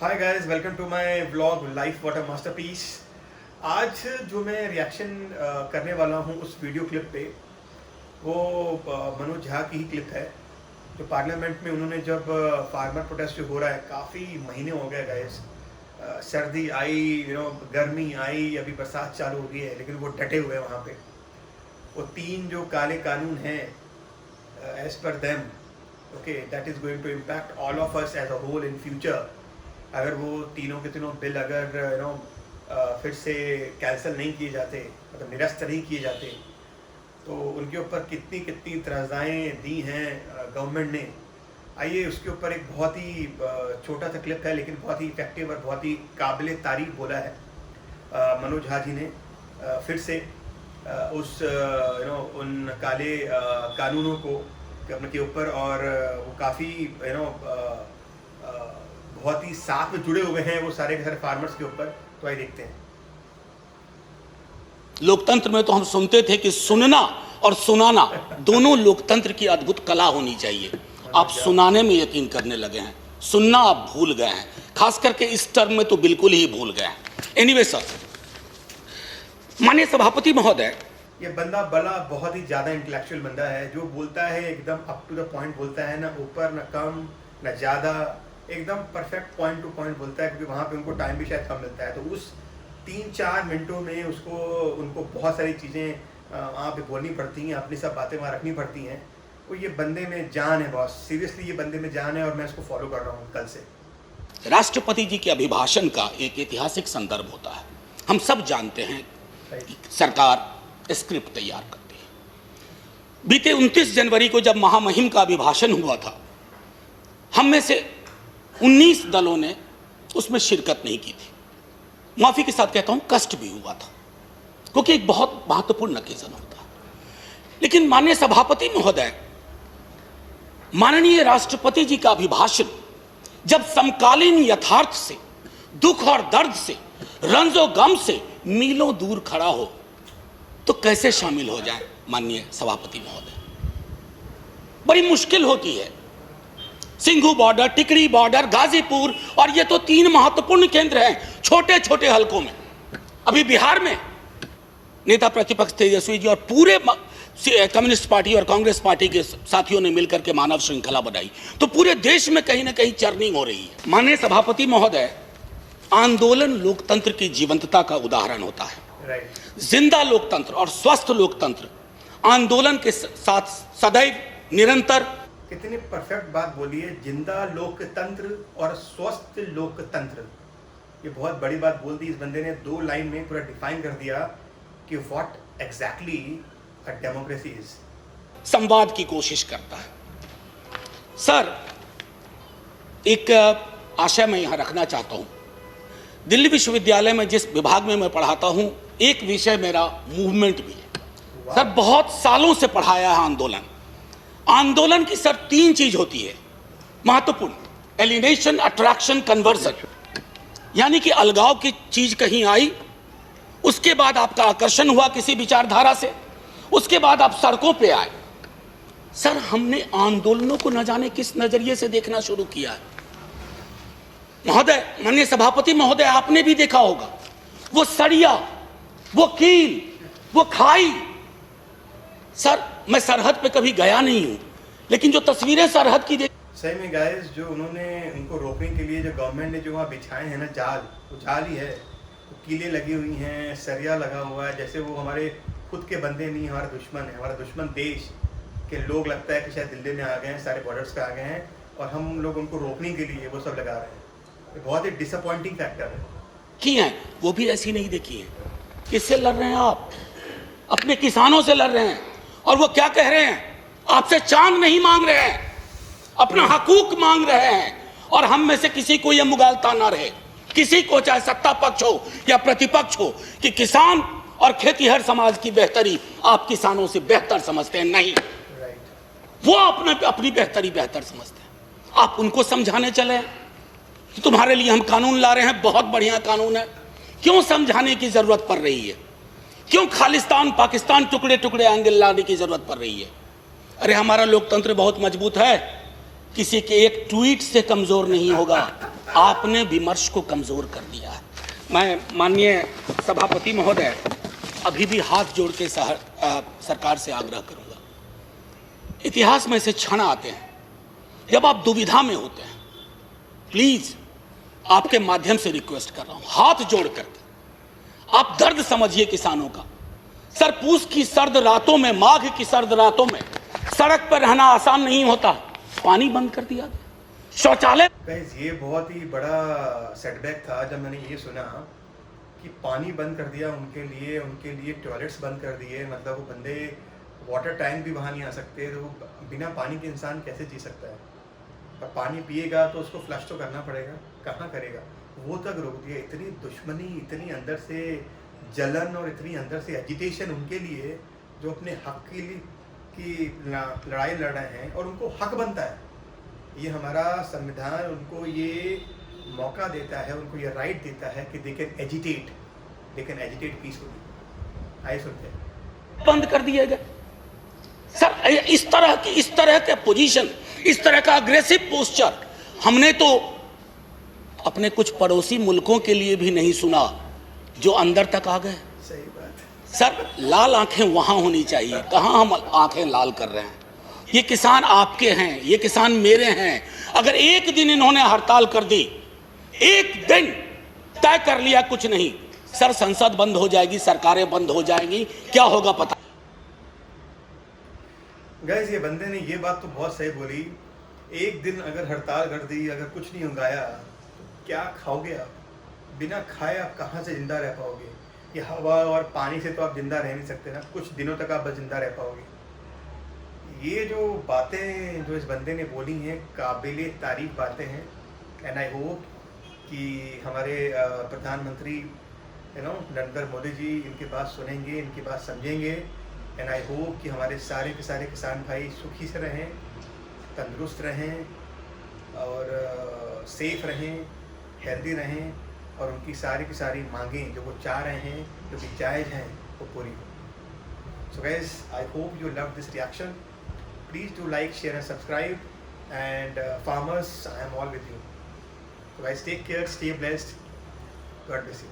Hi guys, welcome to my vlog life what a masterpiece. आज जो मैं reaction करने वाला हूँ उस वीडियो क्लिप पे, वो मनोज झा की ही क्लिप है। जो पार्लियामेंट में उन्होंने जब फार्मर प्रोटेस्ट जो हो रहा है, काफ़ी महीने हो गए गाइस, सर्दी आई, गर्मी आई, अभी बरसात चालू हो गई है, लेकिन वो डटे हुए हैं वहाँ पे। वो 3 जो काले कानून हैं, as per them, okay, that is going to impact all of us as a whole in future. अगर वो तीनों के तीनों बिल अगर फिर से कैंसिल नहीं किए जाते, मतलब निरस्त नहीं किए जाते, तो उनके ऊपर कितनी कितनी तराज़ाएँ दी हैं गवर्नमेंट ने। आइए उसके ऊपर एक बहुत ही छोटा सा क्लिप है, लेकिन बहुत ही इफेक्टिव और बहुत ही काबिल तारीफ बोला है मनोज झा जी ने। फिर से उस उन काले कानूनों को के ऊपर, और वो काफ़ी बहुत ही साथ में जुड़े हुए हैं वो सारे के सारे फार्मर्स के ऊपर। तो आइए देखते हैं। लोकतंत्र में तो हम सुनते थे कि सुनना और सुनाना दोनों लोकतंत्र की अद्भुत कला होनी चाहिए। आप सुनाने में यकीन करने लगे हैं, सुनना आप भूल गए हैं, खास करके इस टर्म में तो बिल्कुल ही भूल गए हैं। एनीवे सर, माननीय सभापति महोदय, ये बंदा बड़ा बहुत ही ज़्यादा इंटेलेक्चुअल बंदा है। जो बोलता है एकदम अप टू द पॉइंट बोलता है, ना ऊपर ना कम ना ज़्यादा, एकदम परफेक्ट पॉइंट टू पॉइंट बोलता है, क्योंकि वहाँ पे उनको टाइम भी शायद कम मिलता है। तो उस 3-4 मिनटों में उनको बहुत सारी चीज़ें वहाँ पे बोलनी पड़ती हैं, अपनी सब बातें वहाँ रखनी पड़ती हैं। तो ये बंदे में जान है बॉस, सीरियसली ये बंदे में जान है, और मैं इसको फॉलो कर रहा हूँ कल से। राष्ट्रपति जी के अभिभाषण का एक ऐतिहासिक संदर्भ होता है। हम सब जानते हैं कि सरकार स्क्रिप्ट तैयार करती है। बीते 29 जनवरी को जब महामहिम का अभिभाषण हुआ था, हम में से 19 दलों ने उसमें शिरकत नहीं की थी। माफी के साथ कहता हूं, कष्ट भी हुआ था, क्योंकि एक बहुत महत्वपूर्ण ओकेजन होता है। लेकिन माननीय सभापति महोदय, माननीय राष्ट्रपति जी का अभिभाषण जब समकालीन यथार्थ से, दुख और दर्द से, रंजो गम से मीलों दूर खड़ा हो, तो कैसे शामिल हो जाए माननीय सभापति महोदय? बड़ी मुश्किल होती है। सिंघू बॉर्डर, टिकरी बॉर्डर, गाजीपुर, और ये तो 3 महत्वपूर्ण केंद्र हैं छोटे छोटे हलकों में। अभी बिहार में नेता प्रतिपक्ष तेजस्वी जी और पूरे कम्युनिस्ट पार्टी और कांग्रेस पार्टी के साथियों ने मिलकर के मानव श्रृंखला बनाई, तो पूरे देश में कहीं ना कहीं चर्निंग हो रही है। माननीय सभापति महोदय, आंदोलन लोकतंत्र की जीवंतता का उदाहरण होता है। जिंदा लोकतंत्र और स्वस्थ लोकतंत्र आंदोलन के साथ सदैव निरंतर। कितनी परफेक्ट बात बोली है, जिंदा लोकतंत्र और स्वस्थ लोकतंत्र। ये बहुत बड़ी बात बोल दी इस बंदे ने। 2 लाइन में पूरा डिफाइन कर दिया कि what exactly a democracy is. संवाद की कोशिश करता है। सर, एक आशय मैं यहां रखना चाहता हूं। दिल्ली विश्वविद्यालय में जिस विभाग में मैं पढ़ाता हूं, एक विषय मेरा मूवमेंट भी है। सर, बहुत सालों से पढ़ाया है आंदोलन। आंदोलन की सर 3 चीज होती है महत्वपूर्ण: एलिनेशन, अट्रैक्शन, कन्वर्जन। यानी कि अलगाव की चीज कहीं आई, उसके बाद आपका आकर्षण हुआ किसी विचारधारा से, उसके बाद आप सड़कों पे आए। सर, हमने आंदोलनों को न जाने किस नजरिए से देखना शुरू किया है। महोदय, माननीय सभापति महोदय, आपने भी देखा होगा वो सरिया, वो कील, वो खाई। सर, मैं सरहद पे कभी गया नहीं हूं, लेकिन जो तस्वीरें सरहद की सही में गाइस, जो उन्होंने उनको रोकने के लिए जो गवर्नमेंट ने जो वहाँ बिछाए हैं ना जाल, वो जाल ही है। तो कीलें लगी हुई हैं, सरिया लगा हुआ है, जैसे वो हमारे खुद के बंदे नहीं, हमारा दुश्मन है। हमारा दुश्मन देश के लोग लगता है कि शायद दिल्ली में आ गए हैं, सारे बॉर्डर्स पे आ गए हैं, और हम लोग उनको रोकने के लिए वो सब लगा रहे हैं। बहुत ही डिसअपॉइंटिंग फैक्टर है। की हैं, वो भी ऐसी नहीं देखी है। किससे लड़ रहे हैं आप? अपने किसानों से लड़ रहे हैं। और वो क्या कह रहे हैं? आपसे चांद नहीं मांग रहे हैं, अपना हकूक मांग रहे हैं। और हम में से किसी को यह मुगालता ना रहे, किसी को, चाहे सत्ता पक्ष हो या प्रतिपक्ष हो, कि किसान और खेतीहर समाज की बेहतरी आप किसानों से बेहतर समझते हैं। नहीं, वो अपनी बेहतरी बेहतर समझते हैं। आप उनको समझाने चले कि तुम्हारे लिए हम कानून ला रहे हैं, बहुत बढ़िया कानून है। क्यों समझाने की जरूरत पड़ रही है? क्यों खालिस्तान, पाकिस्तान टुकड़े टुकड़े आगे लाने की जरूरत पड़ रही है? अरे, हमारा लोकतंत्र बहुत मजबूत है, किसी के एक ट्वीट से कमजोर नहीं होगा। आपने विमर्श को कमजोर कर दिया है। मैं माननीय सभापति महोदय अभी भी हाथ जोड़ के सरकार से आग्रह करूंगा, इतिहास में ऐसे क्षण आते हैं जब आप दुविधा में होते हैं। प्लीज आपके माध्यम से रिक्वेस्ट कर रहा हूं, हाथ जोड़ करके आप दर्द समझिए किसानों का। सर, पूस की सर्द रातों में, माघ की सर्द रातों में सड़क पर रहना आसान नहीं होता। पानी बंद कर दिया, शौचालय। गाइस, ये बहुत ही बड़ा सेटबैक था जब मैंने ये सुना कि पानी बंद कर दिया उनके लिए टॉयलेट्स बंद कर दिए। मतलब वो बंदे वाटर टैंक भी वहाँ नहीं आ सकते, तो बिना पानी के इंसान कैसे जी सकता है? पर पानी पिएगा तो उसको फ्लश तो करना पड़ेगा, कहाँ करेगा? वो तक रोक दिया। इतनी दुश्मनी, इतनी अंदर से जलन और इतनी अंदर से एजिटेशन उनके लिए, जो अपने हक के लिए की लड़ाई लड़ रहे हैं और उनको हक बनता है। ये हमारा संविधान उनको ये मौका देता है, उनको ये राइट देता है कि दे कैन एजिटेट पीसफुली। आइए सुनते हैं। बंद कर दिए गए सर। इस तरह के पोजीशन, इस तरह का अग्रेसिव पोस्चर हमने तो अपने कुछ पड़ोसी मुल्कों के लिए भी नहीं सुना, जो अंदर तक आ गए। सही बात है सर, लाल आंखें वहां होनी चाहिए, कहां हम आंखें लाल कर रहे हैं? ये किसान आपके हैं, ये किसान मेरे हैं। अगर एक दिन इन्होंने हड़ताल कर दी, एक दिन तय कर लिया कुछ नहीं, सर संसद बंद हो जाएगी, सरकारें बंद हो जाएंगी, क्या होगा पता? गाइस, ये बंदे ने ये बात तो बहुत सही बोली। एक दिन अगर हड़ताल कर दी, अगर कुछ नहीं उगाया, तो क्या खाओगे आप? बिना खाए आप कहाँ से जिंदा रह पाओगे? ये हवा और पानी से तो आप जिंदा रह नहीं सकते ना, कुछ दिनों तक आप बस जिंदा रह पाओगे। ये जो बातें जो इस बंदे ने बोली हैं, काबिले तारीफ बातें हैं। एंड आई होप कि हमारे प्रधानमंत्री नरेंद्र मोदी जी इनकी बात सुनेंगे, इनकी बात समझेंगे। एंड आई होप कि हमारे सारे के सारे किसान भाई सुखी से रहें, तंदुरुस्त रहें और सेफ रहें, हेल्दी रहें, और उनकी सारी की सारी मांगें जो वो चाह रहे हैं, जो भी जायज़ हैं, वो पूरी हो। So guys, I hope you love this reaction. Please do like, share and subscribe. And farmers, I am all with you. So guys, take care, stay blessed. God bless you.